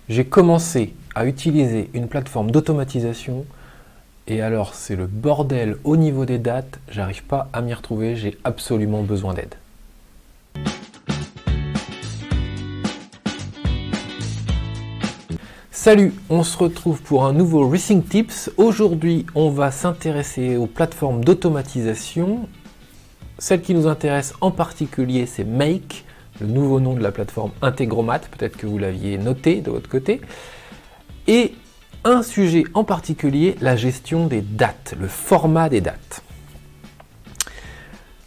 J'ai commencé à utiliser une plateforme d'automatisation et alors c'est le bordel au niveau des dates, j'arrive pas à m'y retrouver, j'ai absolument besoin d'aide. Salut, on se retrouve pour un nouveau Rethink Tips. Aujourd'hui, on va s'intéresser aux plateformes d'automatisation. Celle qui nous intéresse en particulier, c'est Make, le nouveau nom de la plateforme Integromat, peut-être que vous l'aviez noté de votre côté. Et un sujet en particulier, la gestion des dates, le format des dates.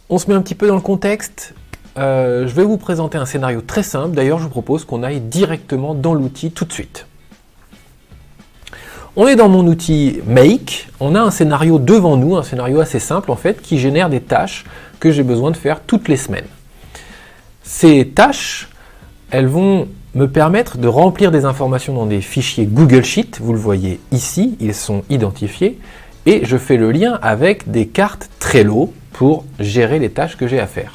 On se met un petit peu dans le contexte. Je vais vous présenter un scénario très simple. D'ailleurs, je vous propose qu'on aille directement dans l'outil tout de suite. On est dans mon outil Make, on a un scénario devant nous, un scénario assez simple en fait, qui génère des tâches que j'ai besoin de faire toutes les semaines. Ces tâches, elles vont me permettre de remplir des informations dans des fichiers Google Sheet, vous le voyez ici, ils sont identifiés, et je fais le lien avec des cartes Trello pour gérer les tâches que j'ai à faire.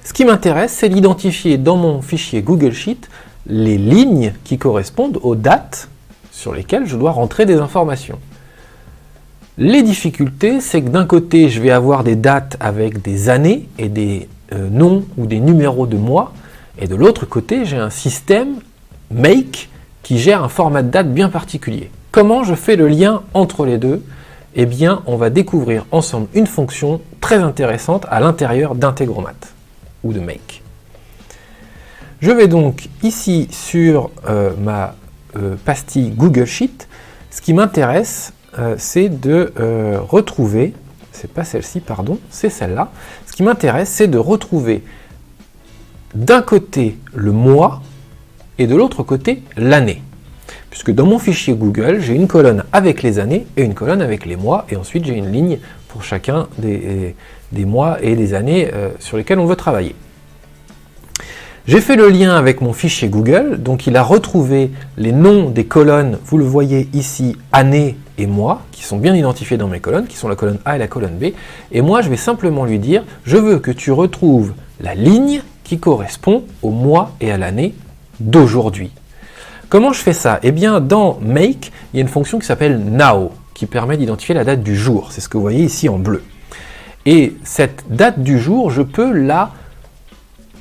Ce qui m'intéresse, c'est d'identifier dans mon fichier Google Sheet les lignes qui correspondent aux dates sur lesquelles je dois rentrer des informations. Les difficultés, c'est que d'un côté, je vais avoir des dates avec des années et des noms ou des numéros de mois, et de l'autre côté, j'ai un système Make qui gère un format de date bien particulier. Comment je fais le lien entre les deux? Eh bien, on va découvrir ensemble une fonction très intéressante à l'intérieur d'Integromat ou de Make. Je vais donc ici sur ma pastille Google Sheet. Ce qui m'intéresse, c'est de retrouver, c'est pas celle-ci, pardon, c'est celle-là. Ce qui m'intéresse, c'est de retrouver d'un côté le mois et de l'autre côté l'année. Puisque dans mon fichier Google, j'ai une colonne avec les années et une colonne avec les mois, et ensuite j'ai une ligne pour chacun des mois et des années sur lesquels on veut travailler. J'ai fait le lien avec mon fichier Google, donc il a retrouvé les noms des colonnes, vous le voyez ici, année et mois, qui sont bien identifiés dans mes colonnes, qui sont la colonne A et la colonne B, et moi je vais simplement lui dire, je veux que tu retrouves la ligne qui correspond au mois et à l'année d'aujourd'hui. Comment je fais ça? Eh bien dans Make, il y a une fonction qui s'appelle Now, qui permet d'identifier la date du jour, c'est ce que vous voyez ici en bleu. Et cette date du jour, je peux la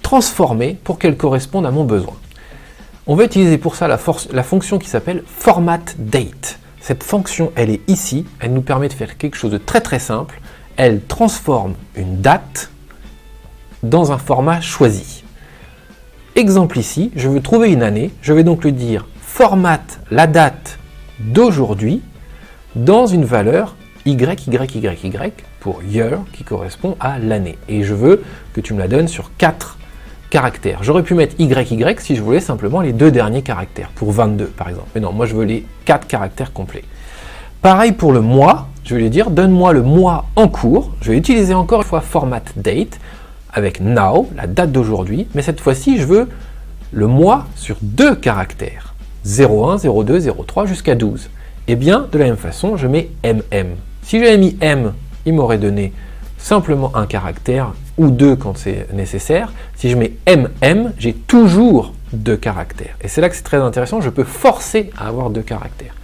transformer pour qu'elle corresponde à mon besoin. On va utiliser pour ça la fonction qui s'appelle Format Date. Cette fonction, elle est ici, elle nous permet de faire quelque chose de très très simple. Elle transforme une date dans un format choisi. Exemple ici, je veux trouver une année, je vais donc lui dire formate la date d'aujourd'hui dans une valeur YYYY pour year qui correspond à l'année. Et je veux que tu me la donnes sur 4 caractères. J'aurais pu mettre YY si je voulais simplement les 2 derniers caractères, pour 22 par exemple. Mais non, moi je veux les 4 caractères complets. Pareil pour le mois, je vais lui dire donne-moi le mois en cours. Je vais utiliser encore une fois format date avec now, la date d'aujourd'hui, mais cette fois-ci je veux le mois sur 2 caractères, 01, 02, 03 jusqu'à 12. Et bien de la même façon, je mets MM. Si j'avais mis M, il m'aurait donné simplement un caractère ou 2 quand c'est nécessaire. Si je mets MM, j'ai toujours 2 caractères. Et c'est là que c'est très intéressant, je peux forcer à avoir 2 caractères.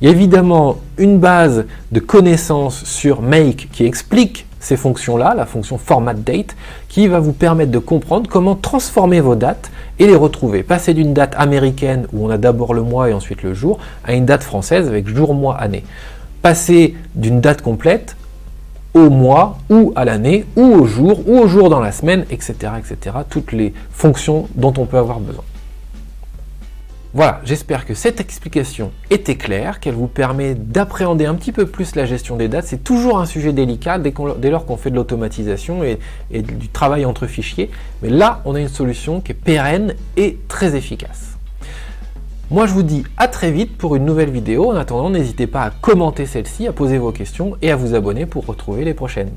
Il y a évidemment une base de connaissances sur Make qui explique ces fonctions-là, la fonction Format Date, qui va vous permettre de comprendre comment transformer vos dates et les retrouver. Passer d'une date américaine où on a d'abord le mois et ensuite le jour, à une date française avec jour, mois, année. Passer d'une date complète au mois, ou à l'année, ou au jour dans la semaine, etc., etc. Toutes les fonctions dont on peut avoir besoin. Voilà, j'espère que cette explication était claire, qu'elle vous permet d'appréhender un petit peu plus la gestion des dates. C'est toujours un sujet délicat dès lors qu'on fait de l'automatisation et du travail entre fichiers. Mais là, on a une solution qui est pérenne et très efficace. Moi, je vous dis à très vite pour une nouvelle vidéo. En attendant, n'hésitez pas à commenter celle-ci, à poser vos questions et à vous abonner pour retrouver les prochaines.